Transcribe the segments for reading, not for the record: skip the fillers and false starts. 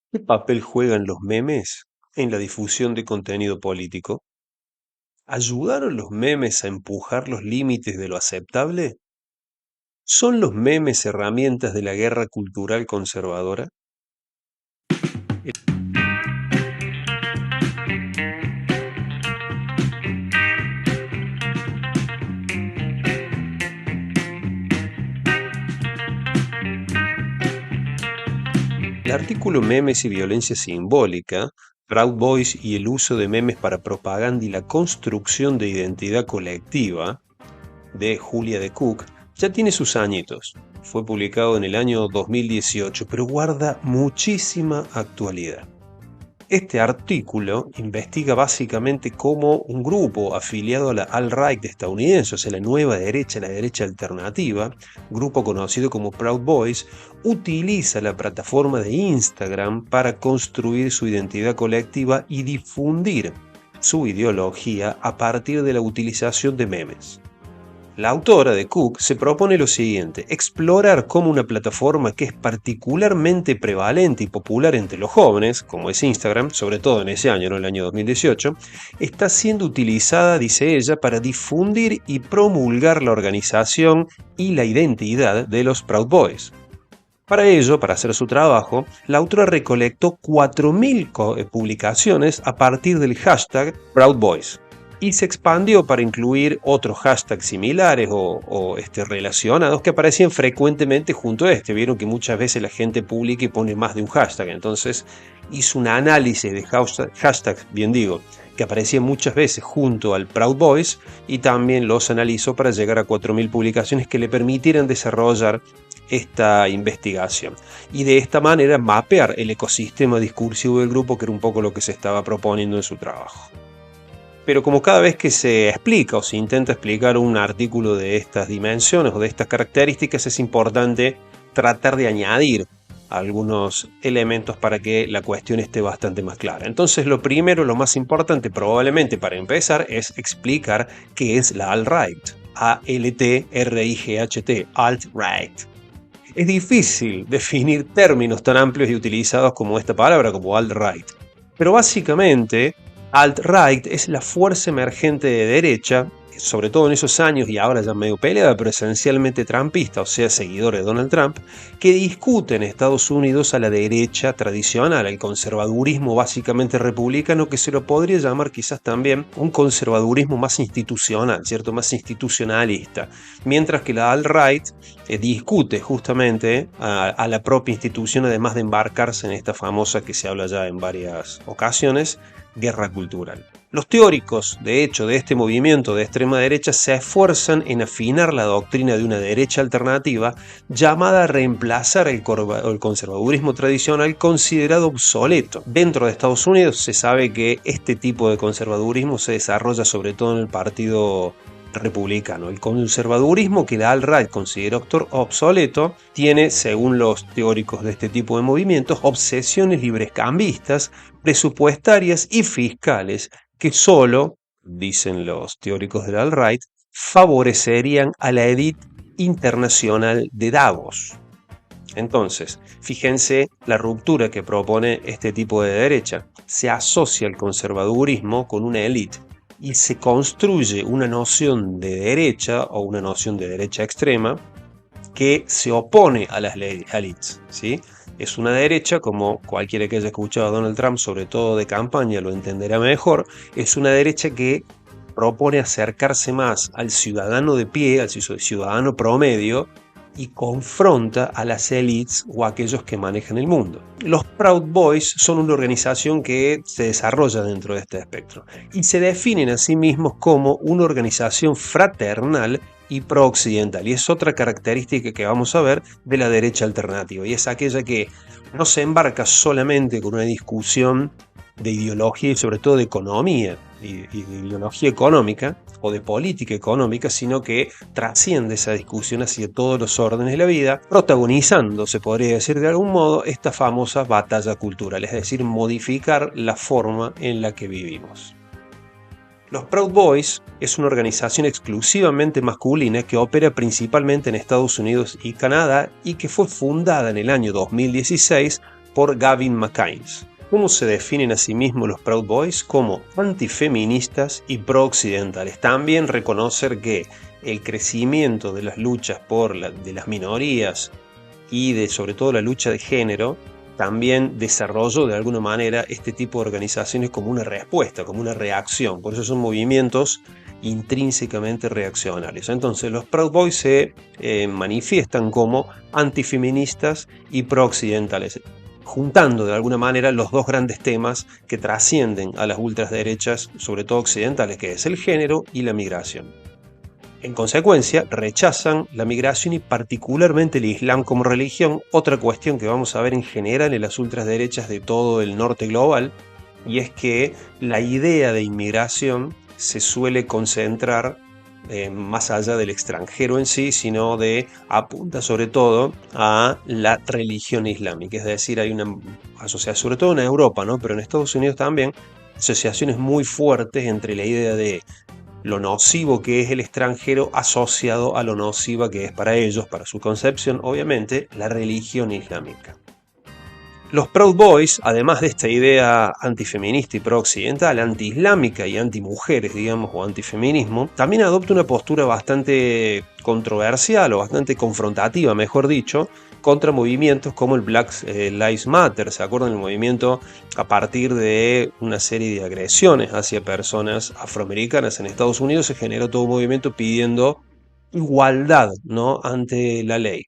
¿Qué papel juegan los memes en la difusión de contenido político? ¿Ayudaron los memes a empujar los límites de lo aceptable? ¿Son los memes herramientas de la guerra cultural conservadora? El artículo Memes y violencia simbólica, Proud Boys y el uso de memes para propaganda y la construcción de identidad colectiva, de Julia de Cook, ya tiene sus añitos. Fue publicado en el año 2018, pero guarda muchísima actualidad. Este artículo investiga básicamente cómo un grupo afiliado a la alt-right estadounidense, o sea, la nueva derecha, la derecha alternativa, grupo conocido como Proud Boys, utiliza la plataforma de Instagram para construir su identidad colectiva y difundir su ideología a partir de la utilización de memes. La autora de Cook se propone lo siguiente: explorar cómo una plataforma que es particularmente prevalente y popular entre los jóvenes, como es Instagram, sobre todo en ese año, en el año 2018, está siendo utilizada, dice ella, para difundir y promulgar la organización y la identidad de los Proud Boys. Para ello, para hacer su trabajo, la autora recolectó 4.000 publicaciones a partir del hashtag Proud Boys y se expandió para incluir otros hashtags similares o relacionados que aparecían frecuentemente junto a este. Vieron que muchas veces la gente publica y pone más de un hashtag, entonces hizo un análisis de hashtags, bien digo, que aparecían muchas veces junto al Proud Boys y también los analizó para llegar a 4.000 publicaciones que le permitieran desarrollar esta investigación y de esta manera mapear el ecosistema discursivo del grupo, que era un poco lo que se estaba proponiendo en su trabajo. Pero como cada vez que se explica o se intenta explicar un artículo de estas dimensiones o de estas características, es importante tratar de añadir algunos elementos para que la cuestión esté bastante más clara. Entonces, lo primero, lo más importante probablemente para empezar, es explicar qué es la alt-right. A-L-T-R-I-G-H-T, alt-right. Es difícil definir términos tan amplios y utilizados como esta palabra, como alt-right. Pero básicamente, alt-right es la fuerza emergente de derecha, sobre todo en esos años y ahora ya medio peleada, pero esencialmente trumpista, o sea, seguidores de Donald Trump, que discute en Estados Unidos a la derecha tradicional, al conservadurismo básicamente republicano, que se lo podría llamar quizás también un conservadurismo más institucional, ¿cierto? Más institucionalista, mientras que la alt-right discute justamente a la propia institución, además de embarcarse en esta famosa que se habla ya en varias ocasiones, guerra cultural. Los teóricos, de hecho, de este movimiento de extrema derecha se esfuerzan en afinar la doctrina de una derecha alternativa llamada a reemplazar el conservadurismo tradicional considerado obsoleto. Dentro de Estados Unidos se sabe que este tipo de conservadurismo se desarrolla sobre todo en el Partido Republicano. El conservadurismo que la alt-right considera obsoleto tiene, según los teóricos de este tipo de movimientos, obsesiones librescambistas, presupuestarias y fiscales que solo, dicen los teóricos de la alt-right, favorecerían a la élite internacional de Davos. Entonces, fíjense la ruptura que propone este tipo de derecha. Se asocia el conservadurismo con una élite y se construye una noción de derecha o una noción de derecha extrema que se opone a las élites, ¿sí? Es una derecha, como cualquiera que haya escuchado a Donald Trump, sobre todo de campaña, lo entenderá mejor, es una derecha que propone acercarse más al ciudadano de pie, al ciudadano promedio, y confronta a las élites o a aquellos que manejan el mundo. Los Proud Boys son una organización que se desarrolla dentro de este espectro y se definen a sí mismos como una organización fraternal y pro-occidental, y es otra característica que vamos a ver de la derecha alternativa, y es aquella que no se embarca solamente con una discusión de ideología y sobre todo de economía y de ideología económica o de política económica, sino que trasciende esa discusión hacia todos los órdenes de la vida, protagonizando, se podría decir de algún modo, esta famosa batalla cultural, es decir, modificar la forma en la que vivimos. Los Proud Boys es una organización exclusivamente masculina que opera principalmente en Estados Unidos y Canadá y que fue fundada en el año 2016 por Gavin McInnes. ¿Cómo se definen a sí mismos los Proud Boys? Como antifeministas y pro-occidentales. También reconocer que el crecimiento de las luchas de las minorías y sobre todo la lucha de género también desarrolló de alguna manera este tipo de organizaciones como una respuesta, como una reacción. Por eso son movimientos intrínsecamente reaccionarios. Entonces los Proud Boys se manifiestan como antifeministas y pro-occidentales, juntando de alguna manera los dos grandes temas que trascienden a las ultraderechas, sobre todo occidentales, que es el género y la migración. En consecuencia, rechazan la migración y particularmente el Islam como religión, otra cuestión que vamos a ver en general en las ultraderechas de todo el norte global, y es que la idea de inmigración se suele concentrar más allá del extranjero en sí, sino apunta sobre todo a la religión islámica. Es decir, hay una asociación, sobre todo en Europa, ¿no? Pero en Estados Unidos también, asociaciones muy fuertes entre la idea de lo nocivo que es el extranjero asociado a lo nociva que es para ellos, para su concepción, obviamente, la religión islámica. Los Proud Boys, además de esta idea antifeminista y pro-occidental, anti-islámica y anti-mujeres, digamos, o antifeminismo, también adopta una postura bastante controversial o bastante confrontativa, mejor dicho, contra movimientos como el Black Lives Matter. ¿Se acuerdan del movimiento a partir de una serie de agresiones hacia personas afroamericanas en Estados Unidos? Se generó todo un movimiento pidiendo igualdad, ¿no?, ante la ley.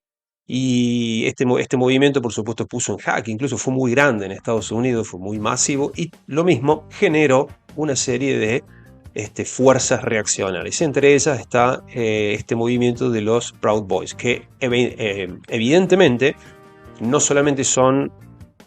Y este movimiento, por supuesto, puso en jaque, incluso fue muy grande en Estados Unidos, fue muy masivo, y lo mismo generó una serie de fuerzas reaccionarias. Entre ellas está este movimiento de los Proud Boys, que evidentemente no solamente son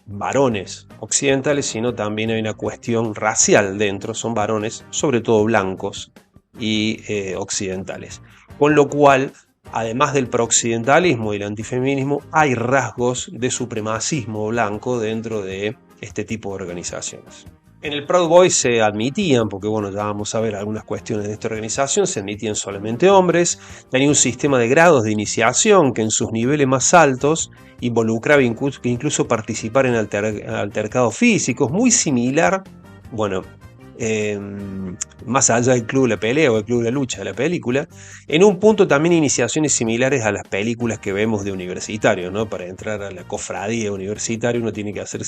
varones occidentales, sino también hay una cuestión racial dentro, son varones, sobre todo blancos y occidentales. Con lo cual, además del prooccidentalismo y el antifeminismo, hay rasgos de supremacismo blanco dentro de este tipo de organizaciones. En el Proud Boys se admitían, porque bueno, ya vamos a ver algunas cuestiones de esta organización, se admitían solamente hombres, tenía un sistema de grados de iniciación que en sus niveles más altos involucraba incluso participar en altercados físicos, muy similar, bueno, más allá del Club de la Pelea o el Club de la Lucha de la película, en un punto también iniciaciones similares a las películas que vemos de universitarios, ¿no? Para entrar a la cofradía universitaria uno tiene que hacer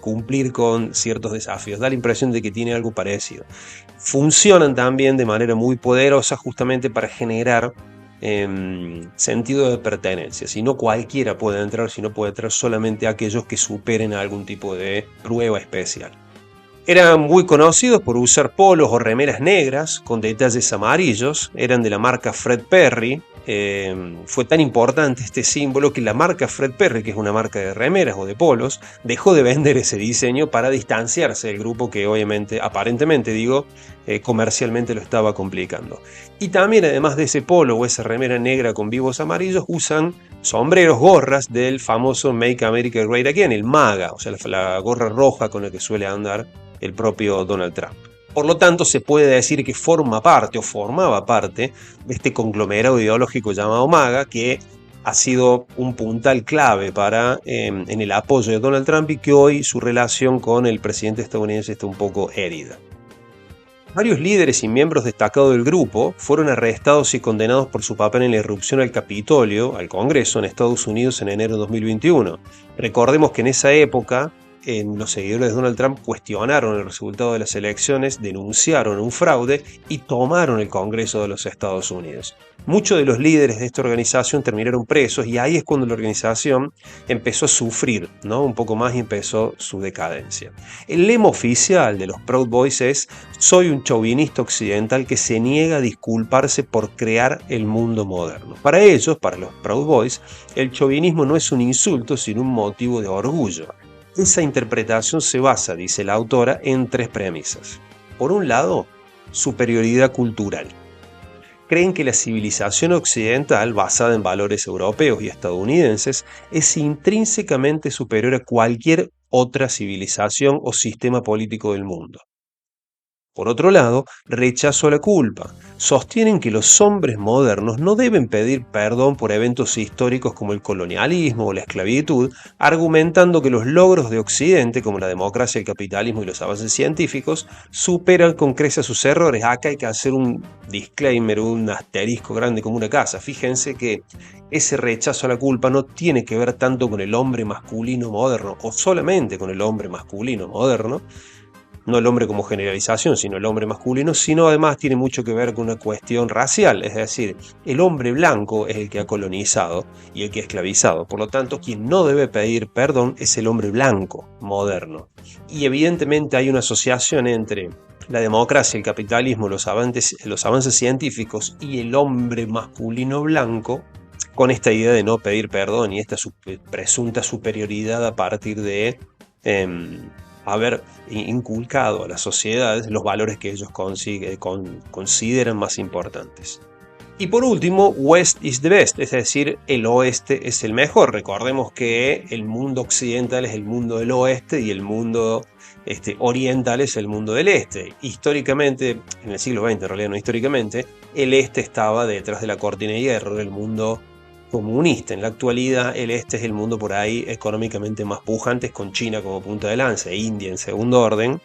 cumplir con ciertos desafíos. Da la impresión de que tiene algo parecido. Funcionan también de manera muy poderosa justamente para generar sentido de pertenencia. Si no cualquiera puede entrar, sino puede entrar solamente aquellos que superen algún tipo de prueba especial. Eran muy conocidos por usar polos o remeras negras con detalles amarillos, eran de la marca Fred Perry. Fue tan importante este símbolo que la marca Fred Perry, que es una marca de remeras o de polos, dejó de vender ese diseño para distanciarse del grupo que obviamente, aparentemente comercialmente lo estaba complicando. Y también, además de ese polo o esa remera negra con vivos amarillos, usan sombreros, gorras del famoso Make America Great Again, el MAGA, o sea, la gorra roja con la que suele andar el propio Donald Trump. Por lo tanto, se puede decir que forma parte o formaba parte de este conglomerado ideológico llamado MAGA, que ha sido un puntal clave en el apoyo de Donald Trump y que hoy su relación con el presidente estadounidense está un poco herida. Varios líderes y miembros destacados del grupo fueron arrestados y condenados por su papel en la irrupción al Capitolio, al Congreso en Estados Unidos en enero de 2021. Recordemos que en esa época los seguidores de Donald Trump cuestionaron el resultado de las elecciones, denunciaron un fraude y tomaron el Congreso de los Estados Unidos. Muchos de los líderes de esta organización terminaron presos y ahí es cuando la organización empezó a sufrir, ¿no? Un poco más y empezó su decadencia. El lema oficial de los Proud Boys es: soy un chauvinista occidental que se niega a disculparse por crear el mundo moderno. Para ellos, para los Proud Boys, el chauvinismo no es un insulto, sino un motivo de orgullo. Esa interpretación se basa, dice la autora, en tres premisas. Por un lado, superioridad cultural. Creen que la civilización occidental, basada en valores europeos y estadounidenses, es intrínsecamente superior a cualquier otra civilización o sistema político del mundo. Por otro lado, rechazo a la culpa. Sostienen que los hombres modernos no deben pedir perdón por eventos históricos como el colonialismo o la esclavitud, argumentando que los logros de Occidente, como la democracia, el capitalismo y los avances científicos, superan con creces sus errores. Acá hay que hacer un disclaimer, un asterisco grande como una casa. Fíjense que ese rechazo a la culpa no tiene que ver tanto con el hombre masculino moderno, o solamente con el hombre masculino moderno, no el hombre como generalización, sino el hombre masculino, sino además tiene mucho que ver con una cuestión racial, es decir, el hombre blanco es el que ha colonizado y el que ha esclavizado, por lo tanto, quien no debe pedir perdón es el hombre blanco moderno. Y evidentemente hay una asociación entre la democracia, el capitalismo, los avances científicos y el hombre masculino blanco, con esta idea de no pedir perdón y esta presunta superioridad a partir de haber inculcado a las sociedades los valores que ellos consideran más importantes. Y por último, West is the best, es decir, el oeste es el mejor. Recordemos que el mundo occidental es el mundo del oeste y el mundo oriental es el mundo del este. Históricamente, en el siglo XX, en realidad no históricamente, el este estaba detrás de la cortina de hierro del mundo comunista. En la actualidad el este es el mundo por ahí económicamente más pujante, con China como punta de lanza e India en segundo orden,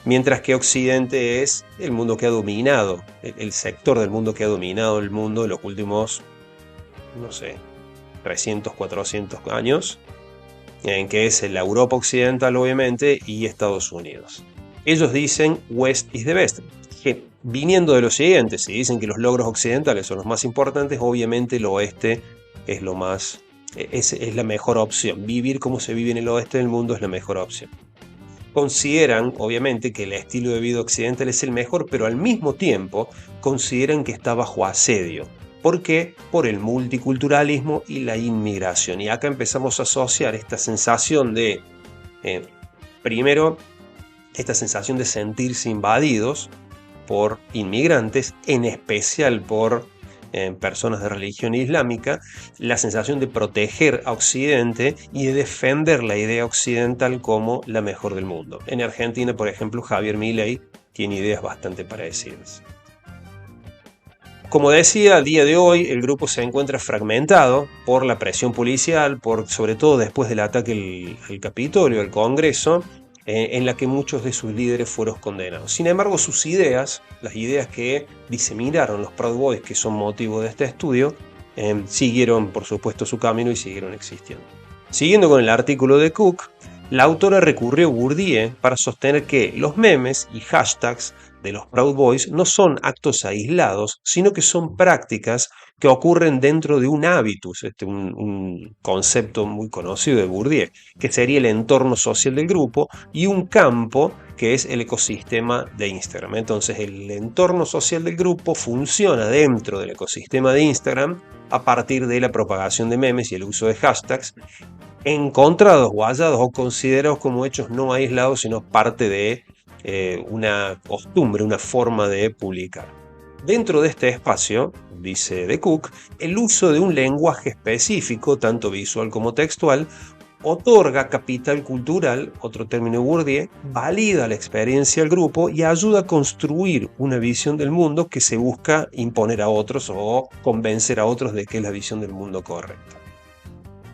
mientras que Occidente es el mundo que ha dominado, el sector del mundo que ha dominado el mundo en los últimos, 300, 400 años, en que es la Europa occidental obviamente y Estados Unidos. Ellos dicen West is the best, que viniendo de lo siguiente, si dicen que los logros occidentales son los más importantes, obviamente el oeste es la mejor opción. Vivir como se vive en el oeste del mundo es la mejor opción. Consideran, obviamente, que el estilo de vida occidental es el mejor, pero al mismo tiempo consideran que está bajo asedio. ¿Por qué? Por el multiculturalismo y la inmigración. Y acá empezamos a asociar esta sensación de, primero, esta sensación de sentirse invadidos por inmigrantes, en especial por personas de religión islámica, la sensación de proteger a Occidente y de defender la idea occidental como la mejor del mundo. En Argentina, por ejemplo, Javier Milei tiene ideas bastante parecidas. Como decía, al día de hoy el grupo se encuentra fragmentado por la presión policial, sobre todo después del ataque al Capitolio, al Congreso, en la que muchos de sus líderes fueron condenados. Sin embargo, sus ideas, las ideas que diseminaron los Proud Boys, que son motivo de este estudio, siguieron, por supuesto, su camino y siguieron existiendo. Siguiendo con el artículo de Cook, la autora recurrió a Bourdieu para sostener que los memes y hashtags de los Proud Boys no son actos aislados, sino que son prácticas que ocurren dentro de un hábitus, un concepto muy conocido de Bourdieu, que sería el entorno social del grupo, y un campo que es el ecosistema de Instagram. Entonces el entorno social del grupo funciona dentro del ecosistema de Instagram a partir de la propagación de memes y el uso de hashtags, encontrados o hallados o considerados como hechos no aislados, sino parte de una costumbre, una forma de publicar. Dentro de este espacio, dice de Cook, el uso de un lenguaje específico, tanto visual como textual, otorga capital cultural, otro término de Bourdieu, valida la experiencia del grupo y ayuda a construir una visión del mundo que se busca imponer a otros o convencer a otros de que es la visión del mundo correcta.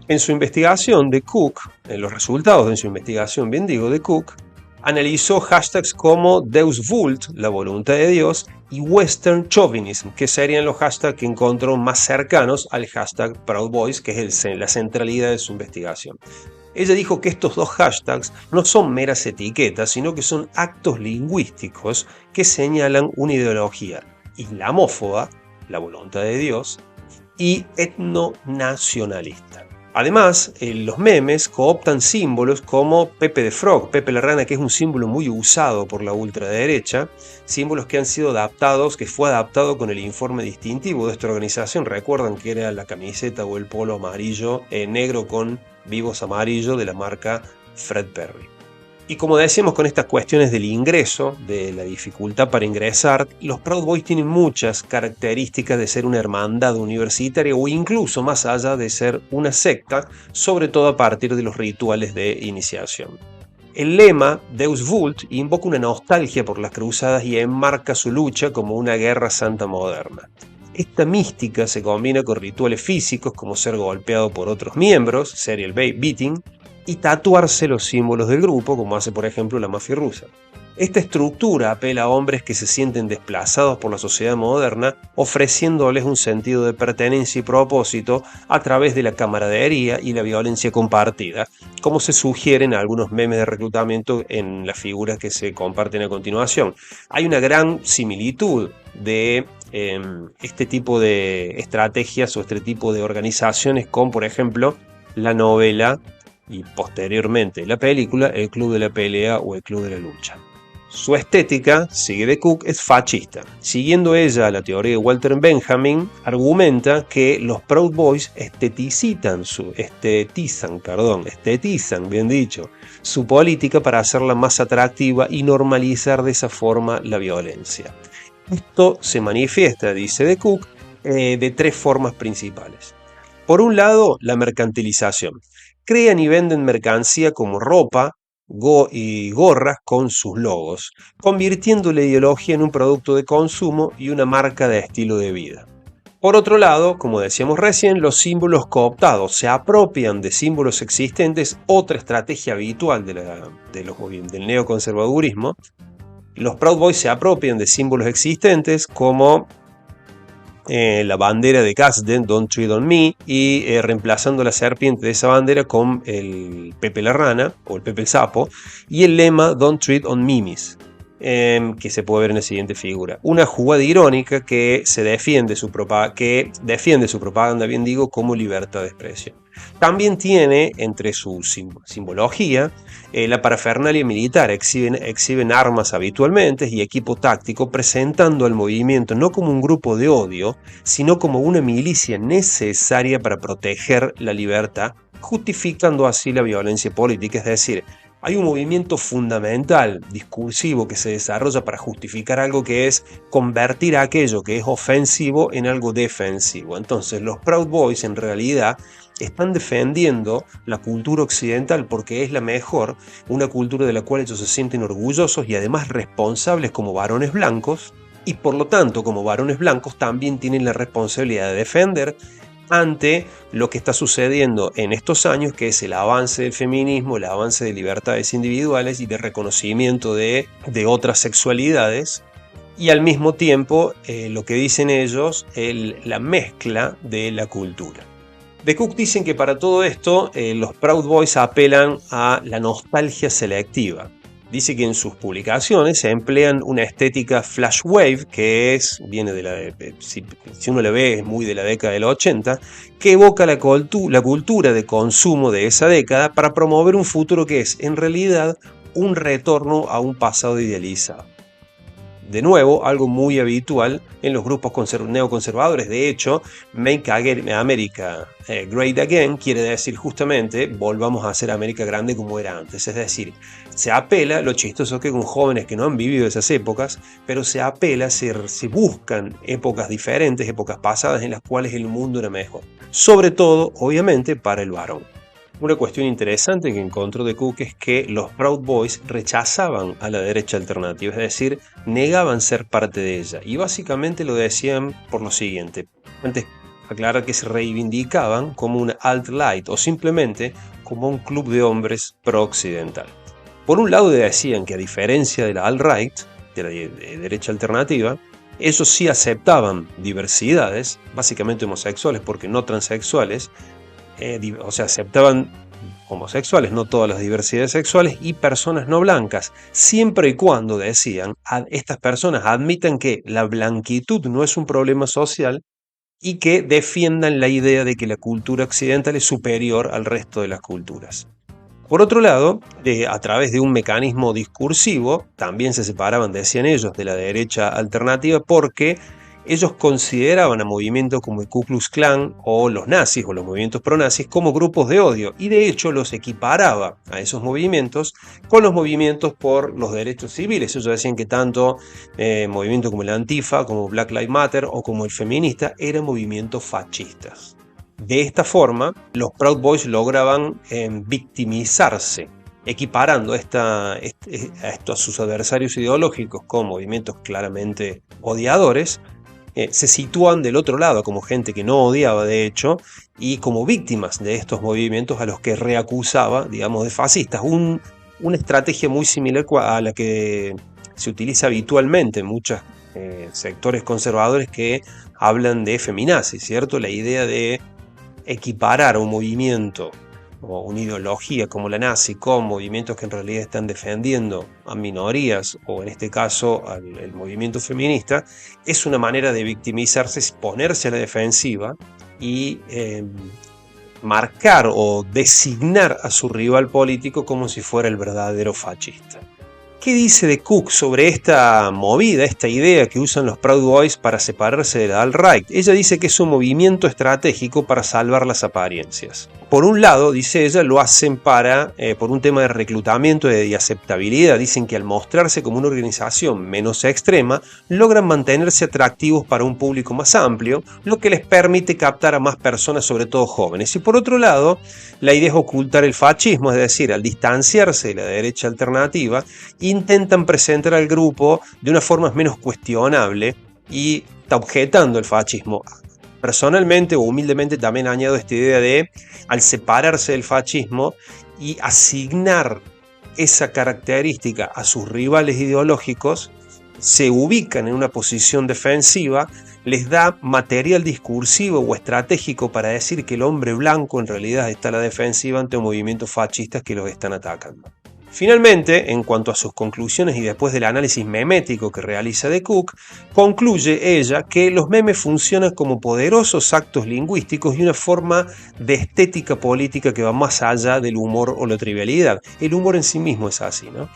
En su investigación de Cook, en los resultados de su investigación, bien digo, de Cook, analizó hashtags como Deus Vult, la voluntad de Dios, y Western Chauvinism, que serían los hashtags que encontró más cercanos al hashtag Proud Boys, que es la centralidad de su investigación. Ella dijo que estos dos hashtags no son meras etiquetas, sino que son actos lingüísticos que señalan una ideología islamófoba, la voluntad de Dios, y etnonacionalista. Además, los memes cooptan símbolos como Pepe the Frog, Pepe la Rana, que es un símbolo muy usado por la ultraderecha, símbolos que han sido adaptados, que fue adaptado con el informe distintivo de esta organización. Recuerdan que era la camiseta o el polo amarillo, negro con vivos amarillo de la marca Fred Perry. Y como decíamos con estas cuestiones del ingreso, de la dificultad para ingresar, los Proud Boys tienen muchas características de ser una hermandad universitaria o incluso más allá de ser una secta, sobre todo a partir de los rituales de iniciación. El lema Deus Vult invoca una nostalgia por las cruzadas y enmarca su lucha como una guerra santa moderna. Esta mística se combina con rituales físicos como ser golpeado por otros miembros, serial beating, y tatuarse los símbolos del grupo, como hace por ejemplo la mafia rusa. Esta estructura apela a hombres que se sienten desplazados por la sociedad moderna, ofreciéndoles un sentido de pertenencia y propósito a través de la camaradería y la violencia compartida, como se sugiere en algunos memes de reclutamiento en las figuras que se comparten a continuación. Hay una gran similitud de este tipo de estrategias o este tipo de organizaciones con, por ejemplo, la novela y posteriormente la película El Club de la Pelea o El Club de la Lucha. Su estética, sigue de Cook, es fascista. Siguiendo ella la teoría de Walter Benjamin, argumenta que los Proud Boys estetizan, bien dicho, su política para hacerla más atractiva y normalizar de esa forma la violencia. Esto se manifiesta, dice de Cook, de tres formas principales. Por un lado, la mercantilización. Crean y venden mercancía como ropa y gorras con sus logos, convirtiendo la ideología en un producto de consumo y una marca de estilo de vida. Por otro lado, como decíamos recién, los símbolos cooptados se apropian de símbolos existentes, otra estrategia habitual del neoconservadurismo. Los Proud Boys se apropian de símbolos existentes como la bandera de Gadsden, Don't Tread on Me, y reemplazando la serpiente de esa bandera con el Pepe la rana o el Pepe el sapo y el lema Don't Tread on Mimis, que se puede ver en la siguiente figura. Una jugada irónica que defiende su propaganda, bien digo, como libertad de expresión. También tiene entre su simbología la parafernalia militar. Exhiben armas habitualmente y equipo táctico, presentando al movimiento no como un grupo de odio, sino como una milicia necesaria para proteger la libertad, justificando así la violencia política. Es decir, hay un movimiento fundamental, discursivo, que se desarrolla para justificar algo, que es convertir aquello que es ofensivo en algo defensivo. Entonces, los Proud Boys en realidad están defendiendo la cultura occidental porque es la mejor, una cultura de la cual ellos se sienten orgullosos y además responsables como varones blancos, y por lo tanto como varones blancos también tienen la responsabilidad de defender ante lo que está sucediendo en estos años, que es el avance del feminismo, el avance de libertades individuales y de reconocimiento de otras sexualidades, y al mismo tiempo lo que dicen ellos, la mezcla de la cultura. De Cook dicen que para todo esto los Proud Boys apelan a la nostalgia selectiva. Dice que en sus publicaciones se emplean una estética flash wave, que viene si uno la ve, es muy de la década del 80, que evoca la cultura de consumo de esa década para promover un futuro que es en realidad un retorno a un pasado idealizado. De nuevo, algo muy habitual en los grupos neoconservadores. De hecho, Make America Great Again quiere decir justamente volvamos a hacer América grande como era antes. Es decir, se apela, lo chistoso es que con jóvenes que no han vivido esas épocas, pero se apela, se buscan épocas diferentes, épocas pasadas en las cuales el mundo era mejor. Sobre todo, obviamente, para el varón. Una cuestión interesante que encontró de Cook es que los Proud Boys rechazaban a la derecha alternativa, es decir, negaban ser parte de ella, y básicamente lo decían por lo siguiente. Antes, aclarar que se reivindicaban como una alt-right o simplemente como un club de hombres pro-occidental. Por un lado decían que a diferencia de la alt-right, de la derecha alternativa, ellos sí aceptaban diversidades, básicamente homosexuales porque no transexuales, o sea, aceptaban homosexuales, no todas las diversidades sexuales, y personas no blancas, siempre y cuando, decían, estas personas admitan que la blanquitud no es un problema social y que defiendan la idea de que la cultura occidental es superior al resto de las culturas. Por otro lado, a través de un mecanismo discursivo, también se separaban, decían ellos, de la derecha alternativa porque ellos consideraban a movimientos como el Ku Klux Klan o los nazis o los movimientos pronazis como grupos de odio, y de hecho los equiparaba a esos movimientos con los movimientos por los derechos civiles. Ellos decían que tanto movimientos como el Antifa, como Black Lives Matter o como el feminista eran movimientos fascistas. De esta forma, los Proud Boys lograban victimizarse equiparando a sus adversarios ideológicos con movimientos claramente odiadores, se sitúan del otro lado como gente que no odiaba de hecho y como víctimas de estos movimientos a los que reacusaba, digamos, de fascistas. Una estrategia muy similar a la que se utiliza habitualmente en muchos sectores conservadores que hablan de feminazis, ¿cierto? La idea de equiparar un movimiento o una ideología como la nazi con movimientos que en realidad están defendiendo a minorías o en este caso el movimiento feminista es una manera de victimizarse, es ponerse a la defensiva y marcar o designar a su rival político como si fuera el verdadero fascista. ¿Qué dice de Cook sobre esta movida, esta idea que usan los Proud Boys para separarse de la alt-right? Ella dice que es un movimiento estratégico para salvar las apariencias. Por un lado, dice ella, lo hacen por un tema de reclutamiento y de aceptabilidad. Dicen que al mostrarse como una organización menos extrema, logran mantenerse atractivos para un público más amplio, lo que les permite captar a más personas, sobre todo jóvenes. Y por otro lado, la idea es ocultar el fascismo, es decir, al distanciarse de la derecha alternativa, intentan presentar al grupo de una forma menos cuestionable y está objetando el fascismo. Personalmente o humildemente también añado esta idea de, al separarse del fascismo y asignar esa característica a sus rivales ideológicos, se ubican en una posición defensiva, les da material discursivo o estratégico para decir que el hombre blanco en realidad está a la defensiva ante movimientos fascistas que los están atacando. Finalmente, en cuanto a sus conclusiones y después del análisis memético que realiza de Cook, concluye ella que los memes funcionan como poderosos actos lingüísticos y una forma de estética política que va más allá del humor o la trivialidad. El humor en sí mismo es así, ¿no?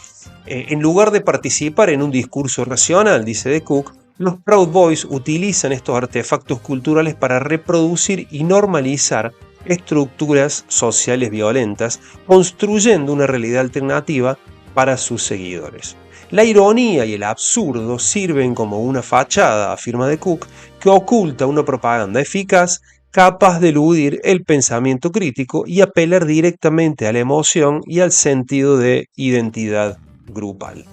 En lugar de participar en un discurso racional, dice de Cook, los Proud Boys utilizan estos artefactos culturales para reproducir y normalizar estructuras sociales violentas, construyendo una realidad alternativa para sus seguidores. La ironía y el absurdo sirven como una fachada, afirma de Cook, que oculta una propaganda eficaz capaz de eludir el pensamiento crítico y apelar directamente a la emoción y al sentido de identidad grupal.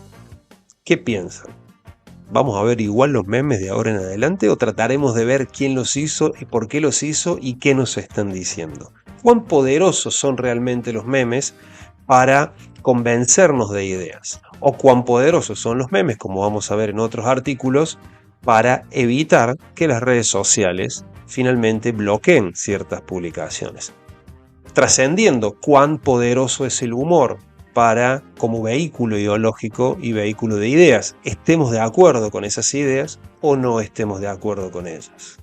¿Qué piensan? ¿Vamos a ver igual los memes de ahora en adelante o trataremos de ver quién los hizo y por qué los hizo y qué nos están diciendo? ¿Cuán poderosos son realmente los memes para convencernos de ideas? ¿O cuán poderosos son los memes, como vamos a ver en otros artículos, para evitar que las redes sociales finalmente bloqueen ciertas publicaciones? Trascendiendo cuán poderoso es el humor como vehículo ideológico y vehículo de ideas, estemos de acuerdo con esas ideas o no estemos de acuerdo con ellas.